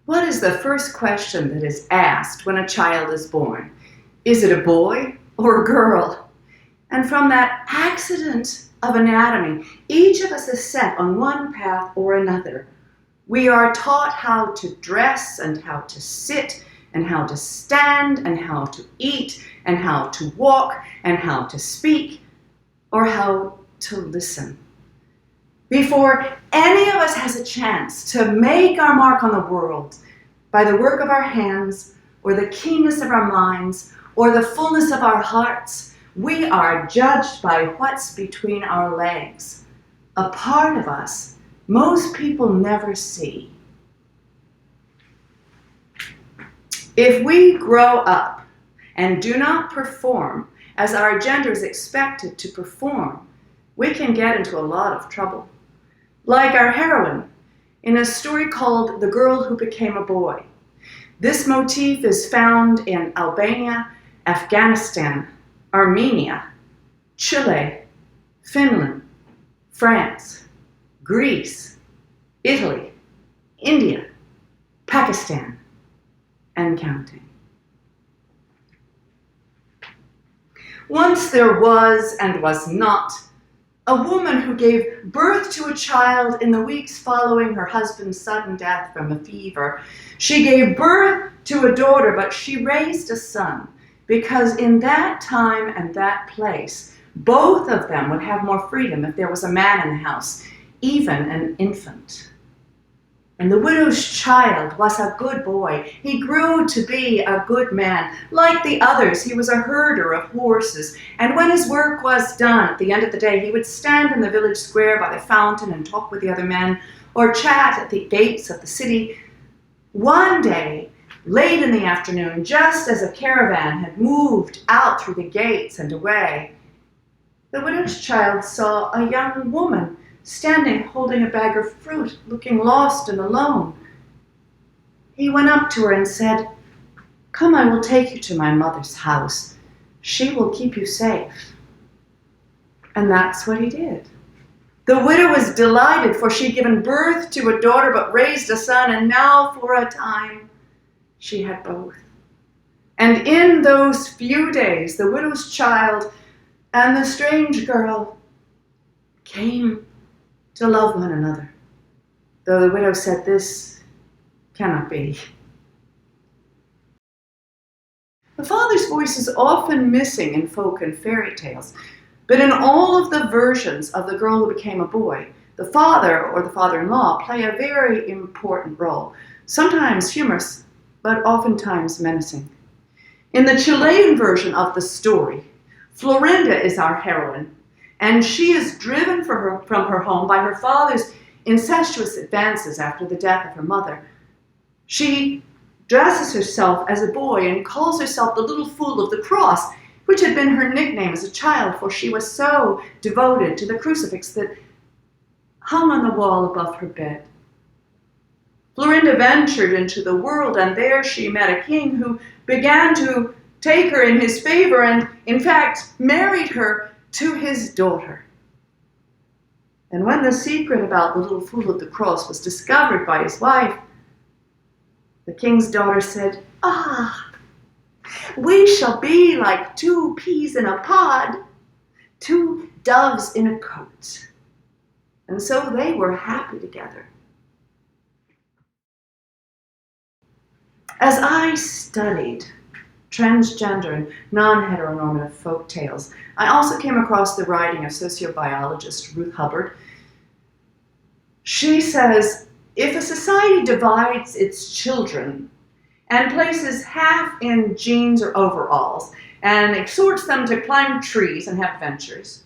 What is the first question that is asked when a child is born? Is it a boy or a girl? And from that accident of anatomy, each of us is set on one path or another. We are taught how to dress and how to sit and how to stand and how to eat and how to walk and how to speak or how to listen. Before any of us has a chance to make our mark on the world by the work of our hands or the keenness of our minds or the fullness of our hearts, we are judged by what's between our legs, a part of us most people never see. If we grow up and do not perform as our gender is expected to perform, we can get into a lot of trouble. Like our heroine in a story called The Girl Who Became a Boy. This motif is found in Albania, Afghanistan, Armenia, Chile, Finland, France, Greece, Italy, India, Pakistan, and counting. Once there was and was not a woman who gave birth to a child in the weeks following her husband's sudden death from a fever. She gave birth to a daughter, but she raised a son, because in that time and that place, both of them would have more freedom if there was a man in the house, even an infant. And the widow's child was a good boy. He grew to be a good man. Like the others, he was a herder of horses. And when his work was done, at the end of the day, he would stand in the village square by the fountain and talk with the other men, or chat at the gates of the city. One day, late in the afternoon, just as a caravan had moved out through the gates and away, the widow's child saw a young woman standing holding a bag of fruit, looking lost and alone. He went up to her and said, "Come, I will take you to my mother's house. She will keep you safe." And that's what he did. The widow was delighted, for she'd given birth to a daughter but raised a son, and now for a time she had both. And in those few days, the widow's child and the strange girl came to love one another, though the widow said this cannot be. The father's voice is often missing in folk and fairy tales, but in all of the versions of The Girl Who Became a Boy, the father or the father-in-law play a very important role, sometimes humorous, but oftentimes menacing. In the Chilean version of the story, Florinda is our heroine, and she is driven from her home by her father's incestuous advances after the death of her mother. She dresses herself as a boy and calls herself the little fool of the cross, which had been her nickname as a child, for she was so devoted to the crucifix that hung on the wall above her bed. Florinda ventured into the world, and there she met a king who began to take her in his favor and, in fact, married her to his daughter. And when the secret about the little fool of the cross was discovered by his wife, the king's daughter said, "Ah, we shall be like two peas in a pod, two doves in a cote." And so they were happy together. As I studied transgender and non-heteronormative folk tales, I also came across the writing of sociobiologist Ruth Hubbard. She says, if a society divides its children and places half in jeans or overalls and exhorts them to climb trees and have adventures,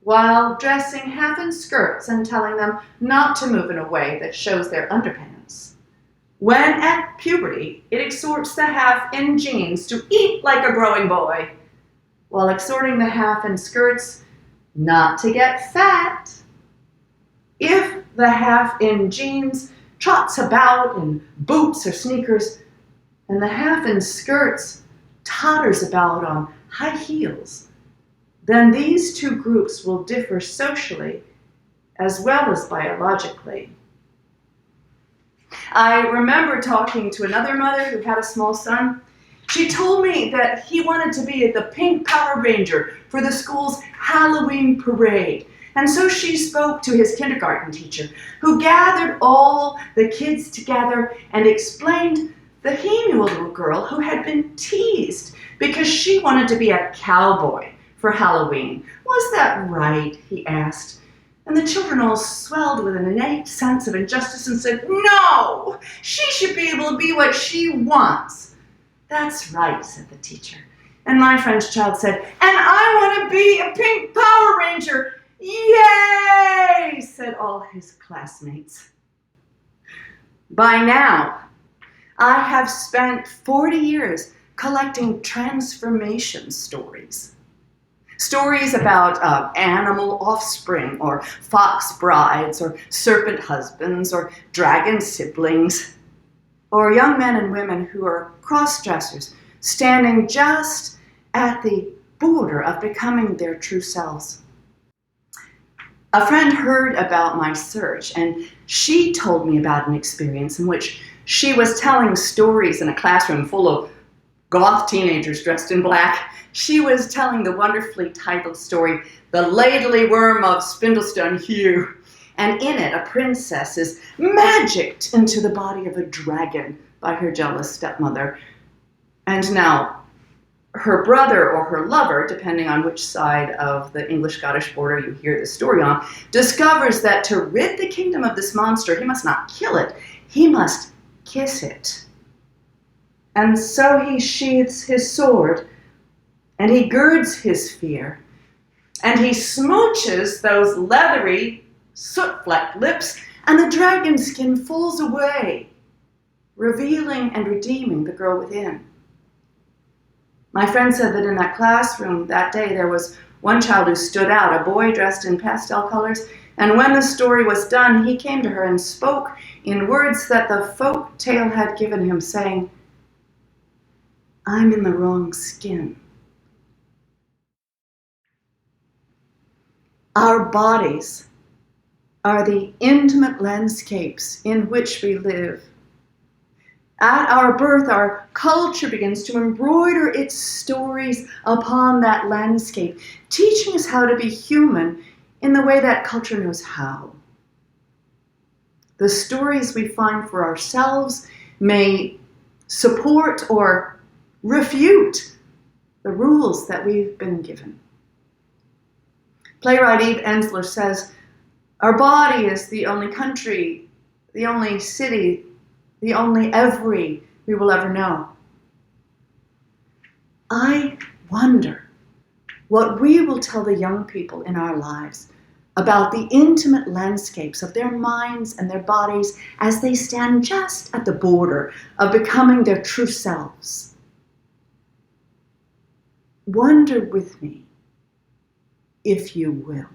while dressing half in skirts and telling them not to move in a way that shows their underpants, when at puberty, it exhorts the half in jeans to eat like a growing boy, while exhorting the half in skirts not to get fat. If the half in jeans trots about in boots or sneakers, and the half in skirts totters about on high heels, then these two groups will differ socially as well as biologically. I remember talking to another mother who had a small son. She told me that he wanted to be the pink Power Ranger for the school's Halloween parade. And so she spoke to his kindergarten teacher, who gathered all the kids together and explained that he knew a little girl who had been teased because she wanted to be a cowboy for Halloween. Was that right? He asked. And the children all swelled with an innate sense of injustice and said, no, she should be able to be what she wants. That's right, said the teacher. And my French child said, and I want to be a pink Power Ranger. Yay, said all his classmates. By now, I have spent 40 years collecting transformation stories. Stories about animal offspring, or fox brides, or serpent husbands, or dragon siblings, or young men and women who are cross-dressers, standing just at the border of becoming their true selves. A friend heard about my search, and she told me about an experience in which she was telling stories in a classroom full of goth teenagers dressed in black. She was telling the wonderfully titled story, The Ladly Worm of Spindlestone Hugh. And in it, a princess is magicked into the body of a dragon by her jealous stepmother. And now, her brother or her lover, depending on which side of the English-Scottish border you hear the story on, discovers that to rid the kingdom of this monster, he must not kill it, he must kiss it. And so he sheathes his sword, and he girds his fear, and he smooches those leathery, soot-flecked lips, and the dragon skin falls away, revealing and redeeming the girl within. My friend said that in that classroom that day there was one child who stood out, a boy dressed in pastel colors, and when the story was done, he came to her and spoke in words that the folk tale had given him, saying, I'm in the wrong skin. Our bodies are the intimate landscapes in which we live. At our birth, our culture begins to embroider its stories upon that landscape, teaching us how to be human in the way that culture knows how. The stories we find for ourselves may support or refute the rules that we've been given. Playwright Eve Ensler says, our body is the only country, the only city, the only every we will ever know. I wonder what we will tell the young people in our lives about the intimate landscapes of their minds and their bodies as they stand just at the border of becoming their true selves. Wonder with me, if you will.